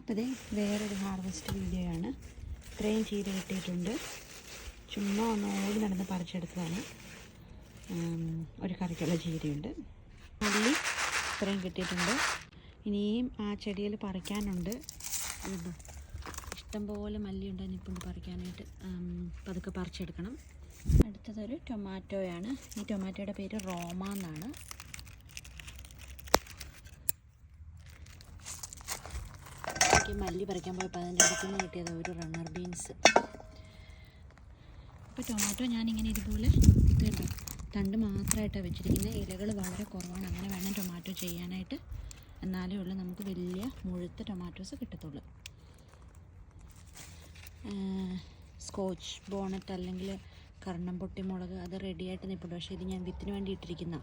അപ്പോൾ ഇത് വേറൊരു ഹാർവെസ്റ്റ് വീഡിയോ ആണ്. ഇത്രയും ചീര കിട്ടിയിട്ടുണ്ട്. ചുമ്മാ ഒന്ന് ഓടി നടന്ന് പറിച്ചെടുത്തതാണ്. ഒരു കറിക്കുള്ള ചീരയുണ്ട്. മല്ലി ഇത്രയും കിട്ടിയിട്ടുണ്ട്. ഇനിയും ആ ചെടിയിൽ പറിക്കാനുണ്ട്. ഇഷ്ടംപോലെ മല്ലിയുണ്ട്. നിൽപ്പുണ്ട് പറിക്കാനായിട്ട്. പതുക്കെ പറിച്ചെടുക്കണം. അടുത്തതൊരു ടൊമാറ്റോയാണ്. ഈ ടൊമാറ്റോയുടെ പേര് റോമ എന്നാണ്. മല്ലി പറിക്കാൻ പോയപ്പോൾ അതിൻ്റെ അടുത്ത് നിന്ന് കിട്ടിയത് ഒരു റണ്ണർ ബീൻസ്. അപ്പോൾ ടൊമാറ്റോ ഞാനിങ്ങനെ ഇതുപോലെ കേട്ടോ തണ്ട് മാത്രമായിട്ടാണ് വെച്ചിരിക്കുന്നത്. ഇലകൾ വളരെ കുറവാണ്. അങ്ങനെ വേണം ടൊമാറ്റോ ചെയ്യാനായിട്ട്. എന്നാലേ ഉള്ളൂ നമുക്ക് വലിയ മുഴുത്ത ടൊമാറ്റോസ് കിട്ടത്തുള്ളൂ. സ്കോച്ച് ബോണറ്റ് അല്ലെങ്കിൽ കർണം പൊട്ടി മുളക് അത് റെഡിയായിട്ട് നിൽപ്പുണ്ട്. പക്ഷേ ഇത് ഞാൻ വിത്തിന് വേണ്ടി ഇട്ടിരിക്കുന്ന.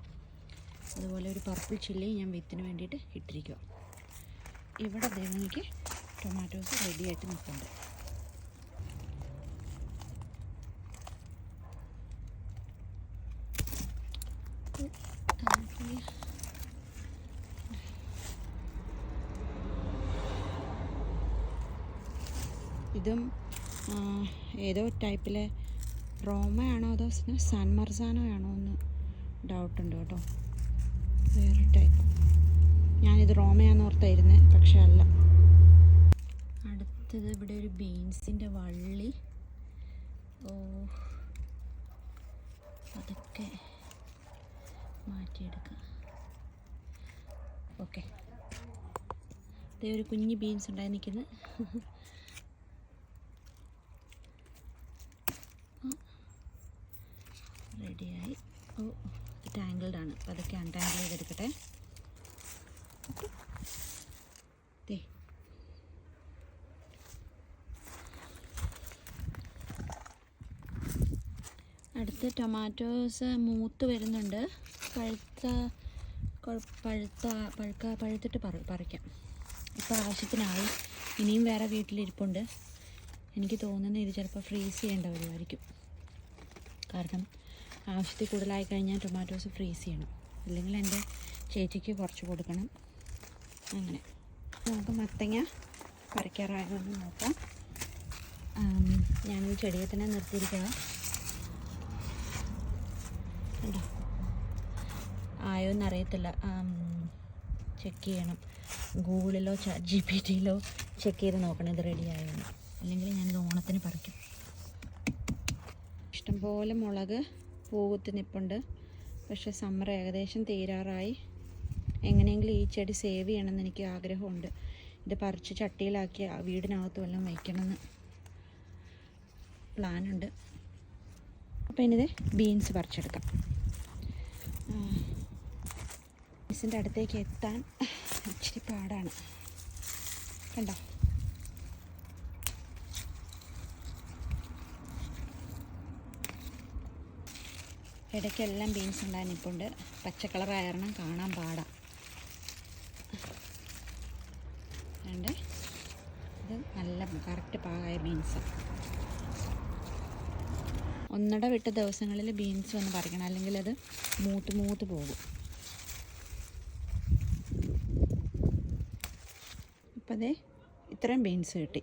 അതുപോലെ ഒരു പർപ്പിൾ ചില്ലി ഞാൻ വിത്തിന് വേണ്ടിയിട്ട് ഇട്ടിരിക്കുക. ഇവിടെ ദേവനിക്ക് ടൊമാറ്റോസ് റെഡിയായിട്ട് നിൽക്കുന്നുണ്ട്. ഇതും ഏതോ ടൈപ്പിലെ റോമയാണോ അതോ സാൻ മർസാനോ ആണോ എന്ന് ഡൗട്ടുണ്ട് കേട്ടോ. വേറെ ടൈപ്പ്. ഞാനിത് റോമയാന്ന് ഓർത്തായിരുന്നേ, പക്ഷെ അല്ല. അടുത്തത് ഇവിടെ ഒരു ബീൻസിൻ്റെ വള്ളി. അതൊക്കെ മാറ്റിയെടുക്കാം. ഓക്കെ, ഇതേ ഒരു കുഞ്ഞ് ബീൻസ് ഉണ്ടായി നിൽക്കുന്നത്. റെഡിയായി. ഇത് ടാങ്കിൾഡ് ആണ്. അപ്പോൾ അതൊക്കെ അൺടാങ്കിൾ ചെയ്തെടുക്കട്ടെ. അടുത്ത ടൊമാറ്റോസ് മൂത്ത് വരുന്നുണ്ട്. പഴുത്തിട്ട് പറിക്കാം. ഇപ്പോൾ ആവശ്യത്തിനായി. ഇനിയും വേറെ വീട്ടിലിരിപ്പുണ്ട്. എനിക്ക് തോന്നുന്നത് ഇത് ചിലപ്പോൾ ഫ്രീസ് ചെയ്യേണ്ട വരുമായിരിക്കും. കാരണം ആവശ്യത്തിൽ കൂടുതലായി കഴിഞ്ഞാൽ ടൊമാറ്റോസ് ഫ്രീസ് ചെയ്യണം. അല്ലെങ്കിൽ എൻ്റെ ചേച്ചിക്ക് കുറച്ച് കൊടുക്കണം. അങ്ങനെ നമുക്ക് മത്തങ്ങ പറിക്കാറായതൊന്ന് നോക്കാം. ഞാനൊരു ചെടിയെ തന്നെ നിർത്തിയിരിക്കുക. കണ്ടോ, ആയോ എന്നറിയത്തില്ല. ചെക്ക് ചെയ്യണം. ഗൂഗിളിലോ ChatGPTയിലോ ചെക്ക് ചെയ്ത് നോക്കണം ഇത് റെഡി ആയെന്ന്. അല്ലെങ്കിൽ ഞാനിത് ഓണത്തിന് പറിക്കും. ഇഷ്ടംപോലെ മുളക് പൂകുത്തി നിൽപ്പുണ്ട്. പക്ഷേ സമ്മർ ഏകദേശം തീരാറായി. എങ്ങനെയെങ്കിലും ഈ ചെടി സേവ് ചെയ്യണമെന്ന് എനിക്ക് ആഗ്രഹമുണ്ട്. ഇത് പറിച്ച് ചട്ടിയിലാക്കി വീടിനകത്ത് വല്ലതും വയ്ക്കണമെന്ന് പ്ലാനുണ്ട്. അപ്പോൾ ഇനിത് ബീൻസ് പറിച്ചെടുക്കാം. ബീൻസിൻ്റെ അടുത്തേക്ക് എത്താൻ ഇച്ചിരി പാടാണ്. കണ്ടോ, ഇടയ്ക്കെല്ലാം ബീൻസ് ഉണ്ടായി നിൽപ്പുണ്ട്. പച്ചക്കളറായ കാരണം കാണാൻ പാടാം. അതുകൊണ്ട് ഇത് നല്ല കറക്റ്റ് പാകമായ ബീൻസാണ്. ഒന്നിട വിട്ട ദിവസങ്ങളിൽ ബീൻസ് ഒന്ന് പറിക്കണം, അല്ലെങ്കിൽ അത് മൂത്ത് പോകും. അപ്പം അതേ ഇത്രയും ബീൻസ് കിട്ടി.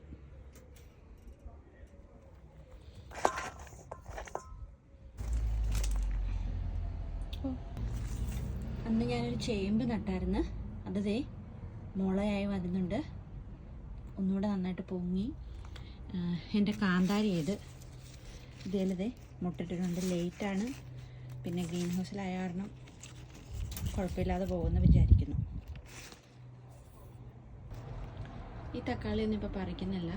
അന്ന് ഞാനൊരു ചേമ്പ് നട്ടായിരുന്നു. അത് ദേ മുളയായി വരുന്നുണ്ട്. ഒന്നുകൂടെ നന്നായിട്ട് പൊങ്ങി. എൻ്റെ കാന്താരി ഇതിലതേ മുട്ടിട്ടിട്ടുണ്ട്. ലേറ്റാണ്. പിന്നെ ഗ്രീൻ ഹൗസിലായ കാരണം കുഴപ്പമില്ലാതെ പോകുമെന്ന് വിചാരിക്കുന്നു. ഈ തക്കാളി ഒന്നും ഇപ്പോൾ പറിക്കുന്നില്ല.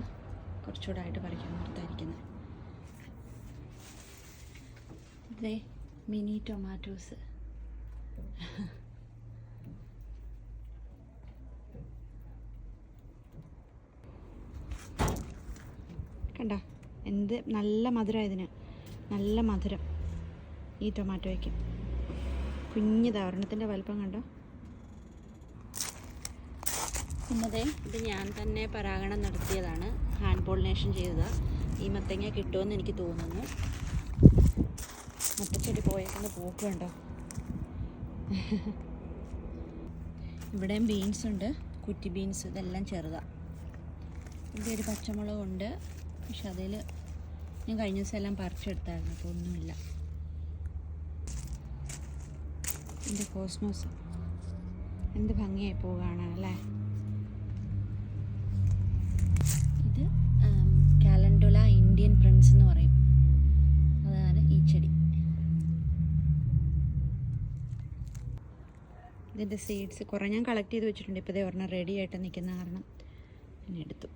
കുറച്ചുകൂടെ ആയിട്ട് പറിക്കാൻ നിർത്തായിരിക്കുന്നത്. ഇതേ മിനി ടൊമാറ്റോസ്. കണ്ടോ, എന്ത് നല്ല മധുരം. ഇതിന് നല്ല മധുരം ഈ ടൊമാറ്റോയ്ക്ക്. കുഞ്ഞിതാ, ഒരെണ്ണത്തിൻ്റെ വലുപ്പം കണ്ടോ. പിന്നെ ഇത് ഞാൻ തന്നെ പരാഗണം നടത്തിയതാണ്. ഹാൻഡ് പോളിനേഷൻ ചെയ്തതാണ്. ഈ മത്തങ്ങ കിട്ടുമെന്ന് എനിക്ക് തോന്നുന്നു. മത്തച്ചെടി പോയേക്കുന്ന പൂക്ക് കണ്ടോ. ഇവിടെയും ബീൻസ് ഉണ്ട്, കുറ്റി ബീൻസ്. ഇതെല്ലാം ചെറുതാണ്. ഇതൊരു പച്ചമുളകുണ്ട്, പക്ഷെ അതിൽ ഞാൻ കഴിഞ്ഞ ദിവസം എല്ലാം പറിച്ചെടുത്തായിരുന്നു, അപ്പോൾ ഒന്നുമില്ല. എൻ്റെ കോസ്മോസ് എന്ത് ഭംഗിയായി പൂ കാണാനല്ലേ. ഇത് കാലൻഡുല ഇന്ത്യൻ പ്രിൻസ് എന്ന് പറയും, അതാണ് ഈ ചെടി. ഇതിൻ്റെ സീഡ്സ് കുറേ ഞാൻ കളക്ട് ചെയ്ത് വെച്ചിട്ടുണ്ട്. ഇപ്പോൾ ഇതേ ഒരെണ്ണം റെഡി ആയിട്ട് നിൽക്കുന്ന കാരണം പിന്നെ എടുത്തു.